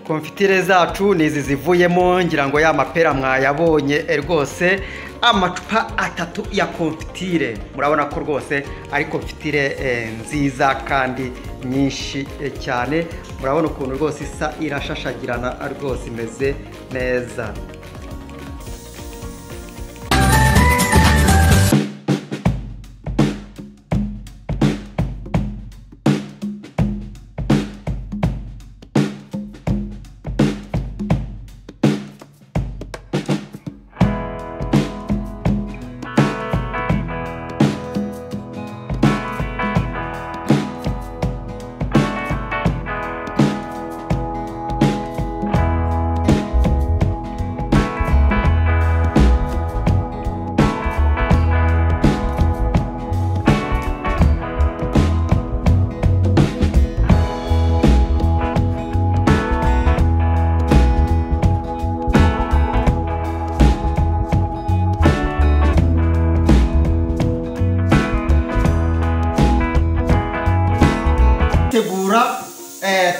Konfitire zacu nizi zivuyemo, ngira ngo ya mapera mwayabonye rwose, amacupa 3 ya konfitire. Murabona ko rwose ari konfitire nziza kandi nyinshi cyane. Murabona ukuntu rwose isa irashashagirana rwose imeze neza.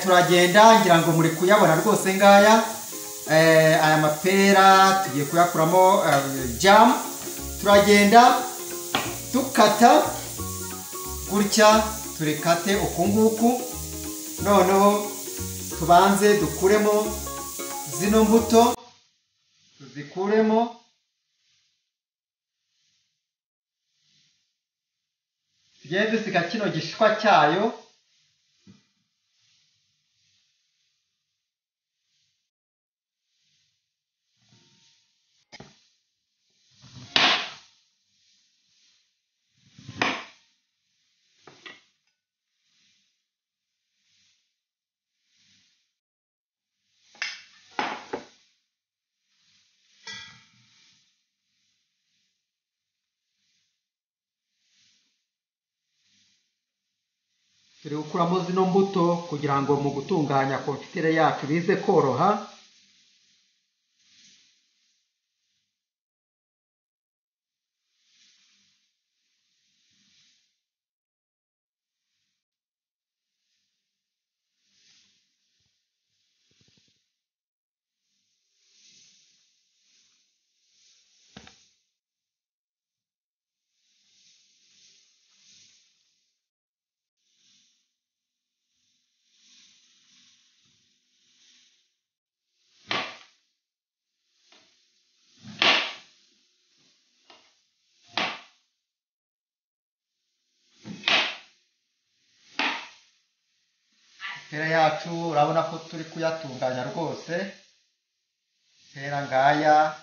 Turagenda ngira ngo muri kuyabona rwose ngaya aya mapera tugiye kuyakuramo jam. Turagenda tukata gutya, turikate ukunguku. Noneho tubanze dukuremo zino mbuto, tuzikuremo. Tugiye dusiga kino gishishwa cyayo. Turi gukuramo zino mbuto kugira ngo mu gutunganya konfitire yacu bize koroha. Pera yacu urabona ko turi kuyatunganya rwose. Pera ngaya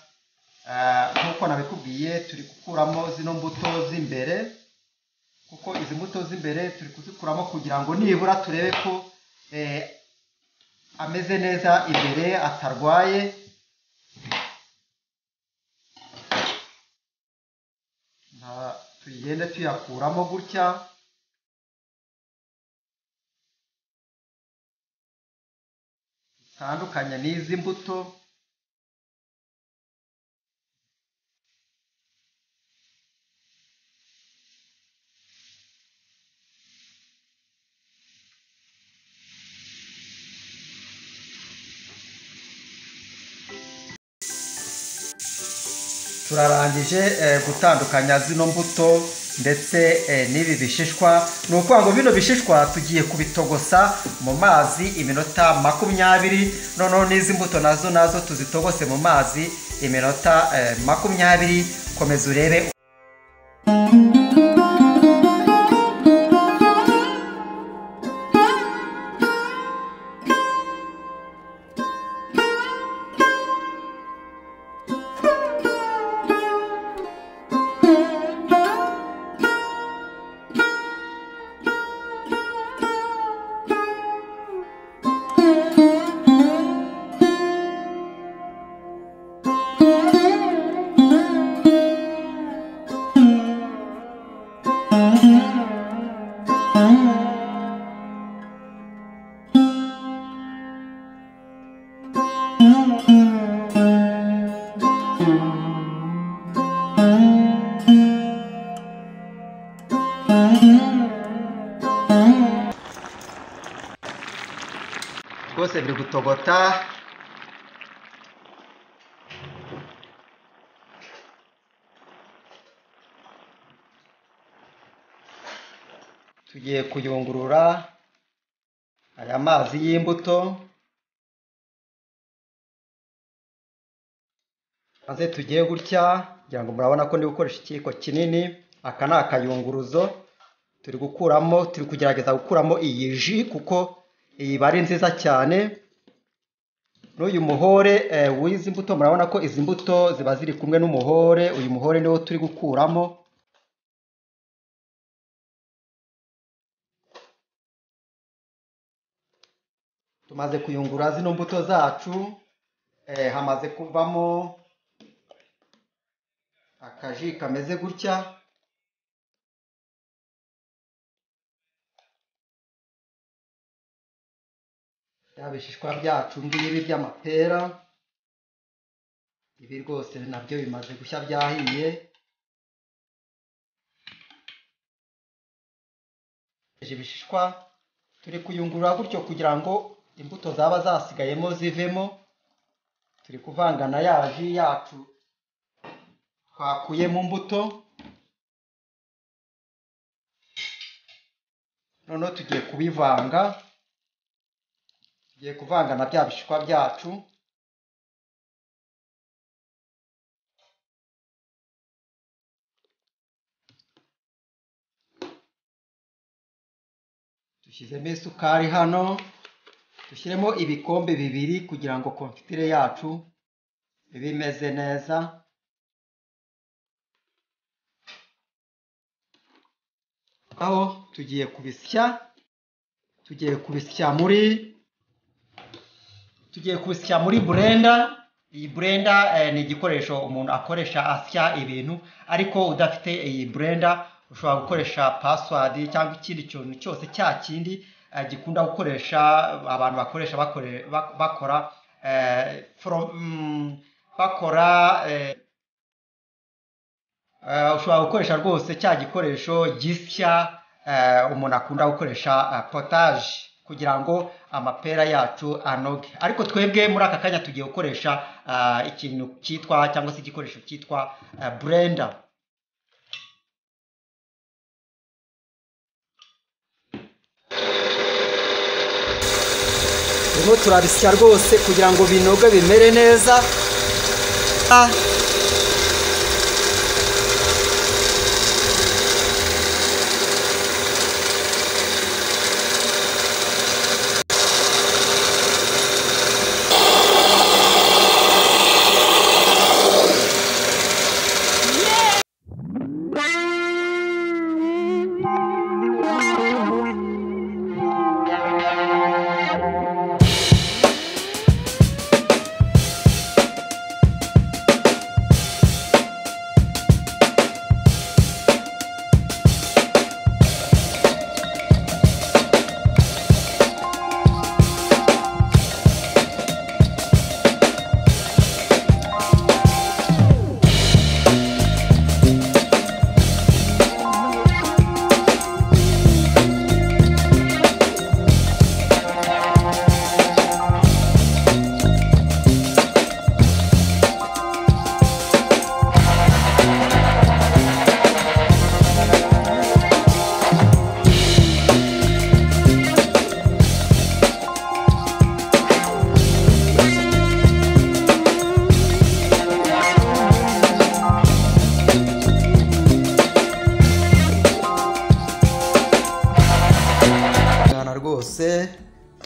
nkuko nabikubwiye, turi gukuramo zino mbuto z'imbere, kuko izi mbuto z'imbere turi kuzikuramo kugira ngo nibura turebe ko ameze neza imbere, atarwaye. Tugende tuyakuramo gutya. Tandukanye n'izi mbuto. Turarangije gutandukanya zino mbuto ndetse n'ibi bishishwa. Ni ukuvuga ngo bino bishishwa tugiye kubitogosa mu mazi iminota 20. Noneho n'izi mbuto nazo tuzitogose mu mazi iminota 20. Komeza urebe. rwose biri gutogota. Tugiye kuyungurura aya mazi y'imbuto, maze tugiye gutya kugira ngo murabona ko ndi gukoresha ikiyiko kinini. Aka ni akayunguruzo turi kugerageza gukuramo iyi ji kuko iyi iba ari nziza cyane. N'uyu muhore w'izi mbuto, murabona ko izi mbuto ziba ziri kumwe n'umuhore. Uyu muhore niwo turi gukuramo. Tumaze kuyungurura zino mbuto zacu, hamaze kuvamo akaji kameze gutya. Bya bishishwa byacu ngibi by'amapera, ibi rwose nabyo bimaze gushya byahiye. Ibishishwa turi kuyungurura gutyo kugira ngo imbuto zaba zasigayemo zivemo. Turi kuvanga na ya ji yacu twakuye mu mbuto. Noneho tugiye kubivanga, tugiye kuvanga na bya bishishwa byacu. Dushyizemo isukari hano, dushyiremo ibikombe 2 kugira ngo konfitire yacu ibe imeze neza. Aho tugiye kubisya muri blender. Iyi blender ni igikoresho umuntu akoresha asya ibintu, ariko udafite iyi blender ushobora gukoresha password cyangwa ikindi kintu cyose cya kindi gikunda gukoresha abantu bakoresha ushobora gukoresha rwose cya gikoresho gisya umuntu akunda gukoresha potage kugira ngo amapera yacu anoge. Ariko twebwe muri aka kanya tugiye gukoresha ikintu cyitwa cyangwa se igikoresho cyitwa blender. Ubu turabisya rwose kugira ngo binoge bimere neza.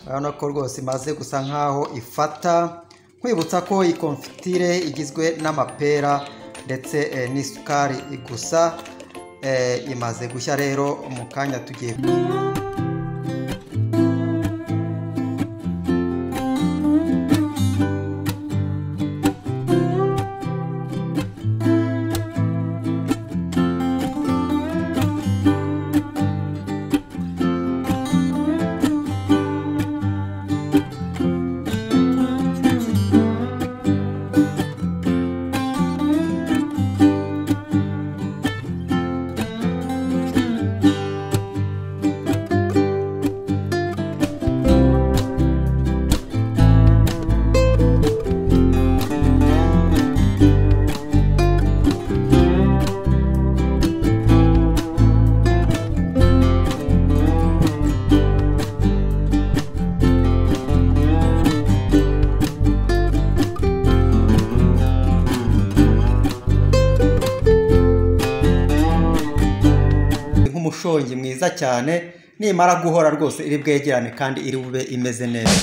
Urabona ko rwose imaze gusa nkaho ifata. Nkwibutsa ko iyi konfitire igizwe n'amapera ndetse n'isukari gusa. Imaze gushya rero, mu kanya tugiye umushongi mwiza cyane, nimara guhora rwose iri bwegerane kandi iri bube imeze neza.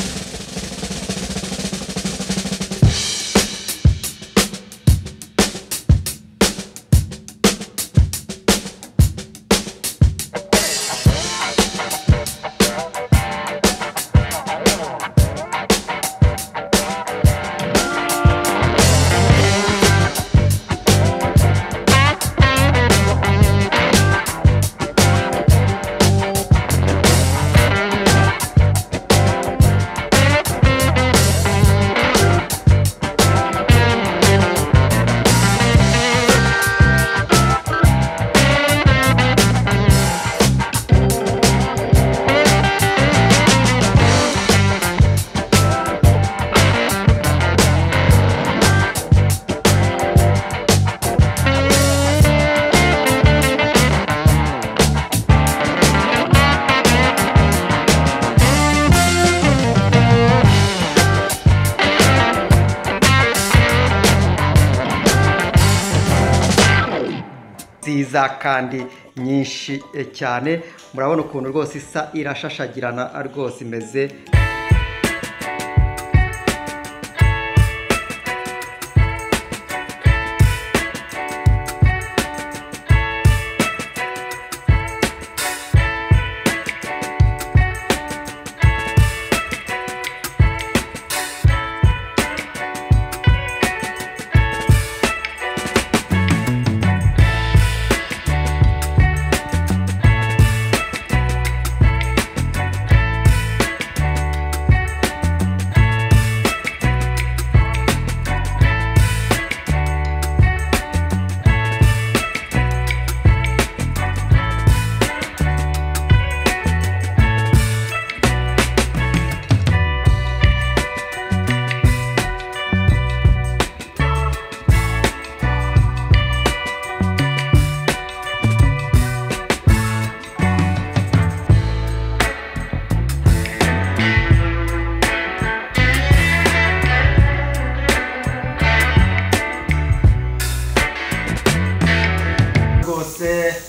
Nziza kandi nyinshi cyane, murabona ukuntu rwose isa irashashagirana rwose imeze.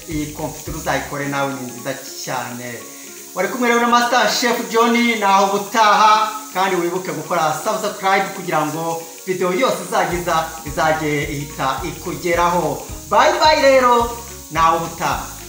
Iyi konfituru uzayikore nawe ni nziza cyane. Wari kumwe rero na Master Chef John, naho ubutaha, kandi wibuke gukora subscribe kugira ngo video yose izagiza izajye ihita ikugeraho. Bye bye rero, naho ubutaha.